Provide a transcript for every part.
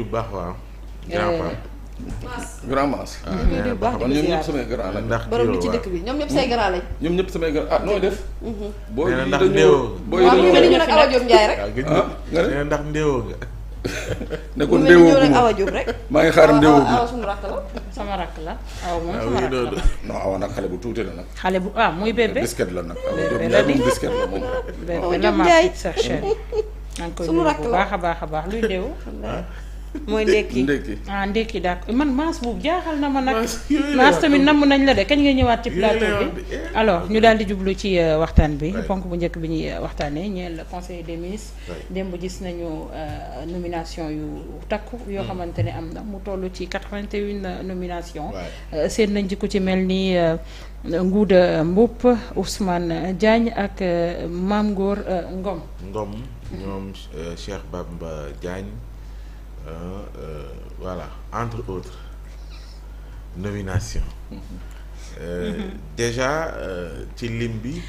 bu baax waaw. grand Pape. grand Mass. nuyu bu baax man ñoom ñëpp samay grand lañ. ndax borom bi ci dëkk bi ñoom ñëpp say grand lañ. ñoom ñëpp samay grand ah nooy def. booy nee na yi ndax dañoo ndéewoo. booy yi waaw ñu dañoo nag Awa Diop Ndiaye rek. waaw gis nga ne? nee na ndax ndéewoo nga. ne ko ñu ndéewoo nag gu ma Awa Diop rek. maa ngi xaar ndéewoo gu Awa ma. suñu rakk la. sama rakk la aw moom waaw sama oui rakk loolu. la non awa nag xale bu tuuti la nag. xale bu muy bébé biscuit la nag. awa Bébé Diop la Ndiaye di. moom biscuit la moom. bébé Awa la Diop ma Ndiaye. petite sœur chérie maa ngi koy Sunu nuyu rakk bu la. baax a baax luy deewu mooy ndekki. ndekki. ndékki d'accord man Mass boobu jaaxal na ma nag Mass yooyu la Mass wax tamit comme- namm nañ la de kañ nga ñëwaat ci Yooyu la plateau wax bi de. alors ñu daal di jublu ci waxtaan bi Ouais. ponk bu njëkk bi ñuy waxtaanee ñeel conseil des ministres Ouais. démb gis nañu nomination yu takku yoo xamante ne am na mu toll ci 81 nomination Ouais. seen nañ ci ku ci mel ni Ngouda Mboup Ousmane Diagne ak Mame Gor Ngom Ngom ñoom Cheikh Bamba Diagne voilà entre autres nomination déjà ci lim bi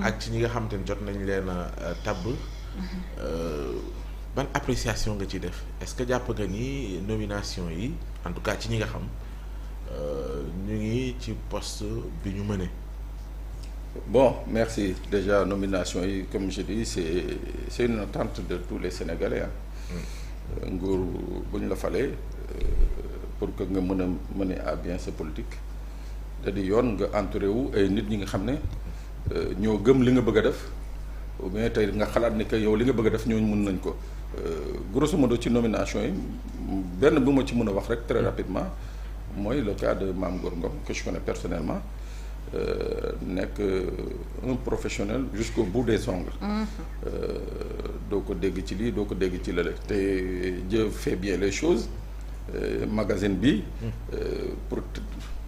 ak ci ñi nga xam te ne jot nañ leen a tabb ban appréciation nga ci def est-ce que jàpp nga ni nomination yi en tout cas ci ñi nga xam ñu ngi ci poste bi ñu mëne. Bon, merci. Déjà, nomination, comme je dis, c'est une attente de tous les Sénégalais. Nguur bu ñu la falee pour que nga mën a mener à bien sa politique da di yoon nga entouré wu ay nit ñi nga xam ne ñoo gëm li nga bëgg a def ou bien tey nga xalaat ni que yow li nga bëgg a def ñooñu mën nañ ko grosso modo ci nomination yi benn bu ma ci mën a wax rek très rapidement mooy le cas de Mame Gor Ngom que je connais personnellement. Nekk un professionnel jusqu'au bout des ongles. doo ko dégg ci lii doo ko dégg ci lële te Dieu fait bien les choses magazine bi pour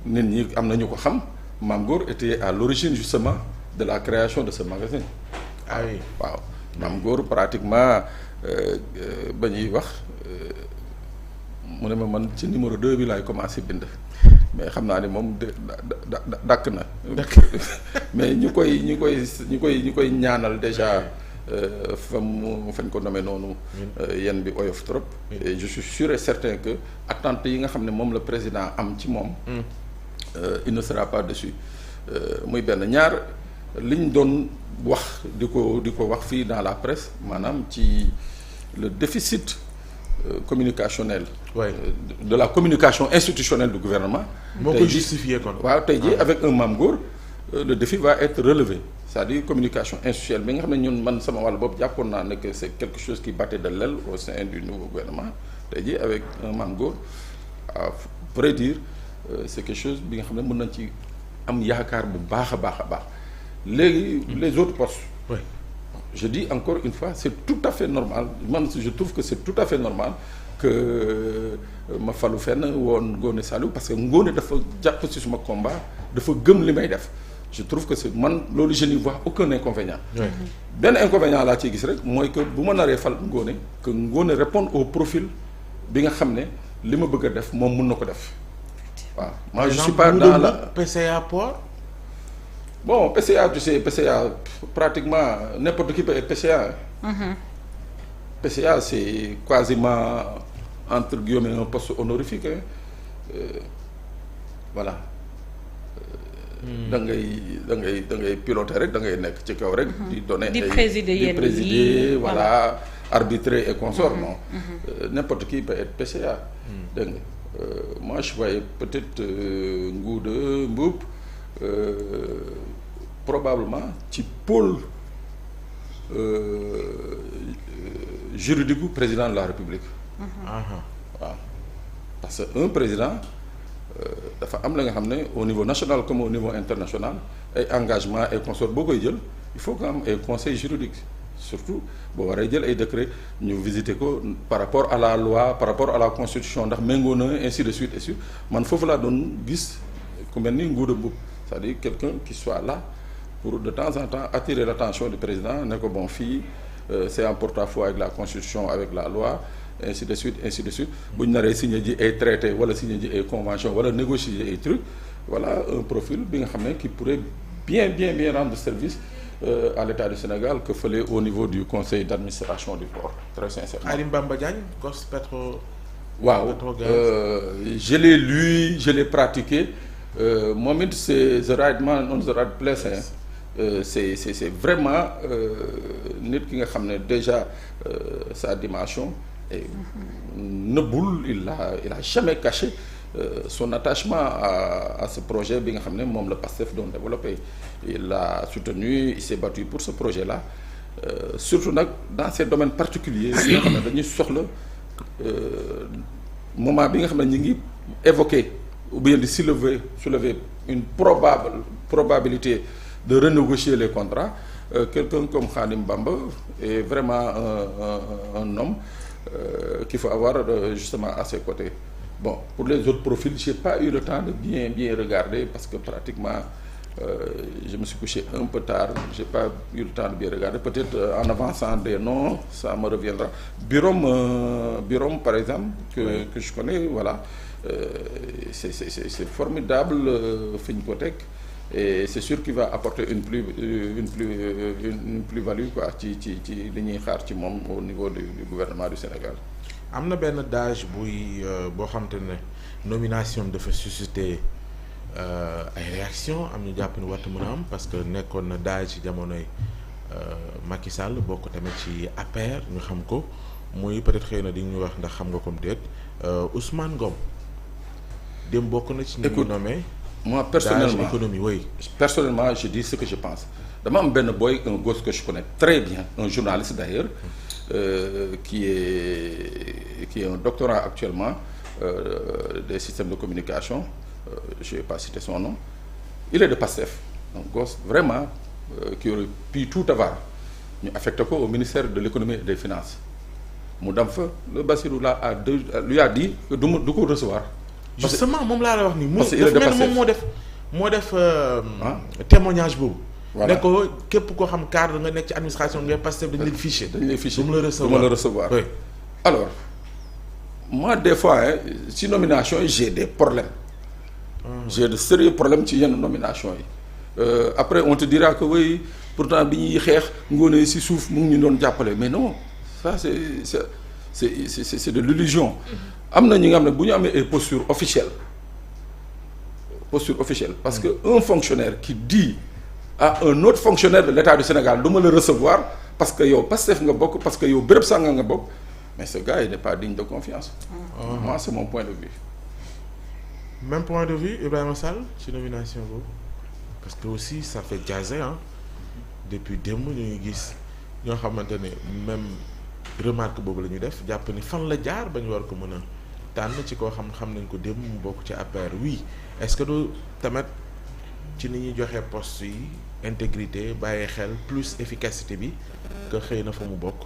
nit ñi am na ñu ko xam Mame Gor était à l'origine justement de la création de ce magazine. Ah oui. waaw Mame Gor pratiquement ba ñuy wax mu ne ma man ci numéro 2 bi laay commencé bind. mais xam naa ne moom dàkk na. mais ñu koy ñaanal déjà fañ ko nommé noonu. yenn bi oyof trop. et je suis sûr et certain que attente yi nga xam ne moom la président am ci moom. il ne sera pas déçu. muy benn ñaar liñ doon wax di ko wax fii dans la presse maanaam ci le déficit. Communicationnel. Ouais. De la communication institutionnelle du gouvernement. moo ko justifié kon. waaw tey jii avec un Mame Gor le défi va être relevé c'est-à-dire communication institutionnelle bi nga xam ne ñun man sama wàll boobu jàppoon naa ne que c'est quelque chose qui battait de l'aile au sein du nouveau gouvernement tey jii avec un Mame Gor à vrai dire c'est quelque chose bi nga xam ne mën nañ ci am yaakaar bu baax a baax a baax léegi les autres postes. Oui. Je dis encore une fois c'est tout à fait normal man je trouve que c'est tout à fait normal que ma falu fenn woon Ngoné Saliou parce que Ngoné dafa jàpp ci suma combat dafa gëm li may def je trouve que c'est man loolu je n'y vois aucun inconvénient. benn inconvénient laa ciy gis rek mooy que bu ma naree fal Ngoné que Ngoné répondre au profil bi nga xam ne li ma bëgg a def moom mun na ko def waaw. moi je suis pas dans la PCA Port. Bon, PCA, tu sais, PCA, pratiquement n'importe qui peut être PCA. PCA, c'est quasiment, entre guillemets, un poste honorifique. Voilà. da ngay piloter rek da ngay nekk ci kaw rek. di donner di présider yenn di présider voilà arbitrer et consort non. N'importe qui peut être PCA. dégg nga moi je voyais peut-être Ngouda Mboup. Probablement ci pôle juridique du président de la République. waaw parce que un président dafa am la nga xam ne au niveau national comme au niveau international ay engagement ay consort boo koy jël il faut que am ay conseil juridique surtout boo waree jël ay décret ñu visiter ko par rapport à la loi par rapport à la constitution ndax méngoo na ainsi de suite et suite man foofu laa doon gis ku mel ni Ngouda Mboup c'est-à-dire quelqu'un qui soit là pour de temps en temps attirer l'attention du président ne ko bon fii c'est en porte-à-faux avec la constitution avec la loi ainsi de suite bu ñu naree signer ji ay traité wala signer ji ay convention wala négocier ay trucs voilà un profil bi nga xam ne qui pourrait bien rendre service à l'État du Sénégal que fële au niveau du conseil d'administration du port très sincèrement. Alim Bamba Diagne Cos Petro. waaw je l'ai lu je l'ai pratiqué moom it c'est the right man on the right place hein. C'est vraiment nit ki nga xam ne déjà sa dimension et nëbbul il a jamais caché son attachement à ce projet bi nga xam ne moom la PASTEF doon développé. Il l'a soutenu il s'est battu pour ce projet-là surtout nag dans ces domaines particuliers yi nga xam ne dañuy soxla moment bi nga xam ne ñu ngi évoquer ou bien di soulever une probabilité de renégocier les contrats quelqu'un comme Khadim Bamba est vraiment un homme qu'il faut avoir justement à ses côtés. Bon, pour les autres profils j'ai pas eu le temps de bien regarder parce que pratiquement je me suis couché un peu tard j'ai pas eu le temps de bien regarder peut-être en avançant des noms ça me reviendra. Birom par exemple que je connais voilà c'est formidable fi ñu ko teg et c'est sûr qu'il va apporter une plus-value quoi ci li ñuy xaar ci moom au niveau du gouvernement du Sénégal. am na benn DAGE boo xam te ne nomination dafa susciter ay réaction am ñu jàpp ni warta mën a am parce que nekkoon na DAGE ci jamonoy Macky Sall bokk tamit ci APR ñu xam ko muy peut-être xëy na di ñu wax ndax xam nga comme déet Ousmane Ngom dem bokk na ci ñu nommé. Moi personnellement économie oui. Personnellement je dis ce que je pense dama am benn boy un gosse que je connais très bien un journaliste d'ailleurs qui est un doctorant actuellement des systèmes de communication je vais pas citer son nom il est de PASTEF un gosse vraiment qui aurait pu tout avoir ñu affecté ko au ministère de l'économie et des finances mu dem fa le Bassirou là lui a dit que du ko recevoir. Justement moom laa la wax ni parce que il est de PASTEF moom moo def témoignage boobu. voilà ne ko képp koo xam cadre nga nekk ci administration ngay PASTEF dañu lay fiché. du ma la la recevoir oui. Alors moi des fois ci nomination yi j'ai des problèmes. J'ai de sérieux problèmes ci yenn nomination yi. Après on te dira que oui pourtant bi ñuy xeex ngoone ci suuf mu ngi ñu doon jàppale mais non ça c'est de l'illusion. Am na ñi nga xam ne bu ñu amee ay posture officielle parce que un fonctionnaire qui dit à un autre fonctionnaire de l'État du Sénégal du ma la recevoir parce que yow Pastef nga bokk parce que yow béréb sànga nga bokk mais ce gars il n'est pas digne de confiance. Moi c'est mon point de vue. Même point de vue Ibrahima Sall ci nomination boobu parce que aussi ça fait jaser depuis démb ñu ngi gis ñoo xamante ne même remarque boobu la ñuy def jàpp ni fan la jaar ba ñu war ko mën a tànn ci koo xam nañ ko démb mu bokk ci APR oui est-ce que du tamit ci ni ñuy joxe poste yi intégrité bàyyi xel plus efficacité bi que xëy na fa mu bokk.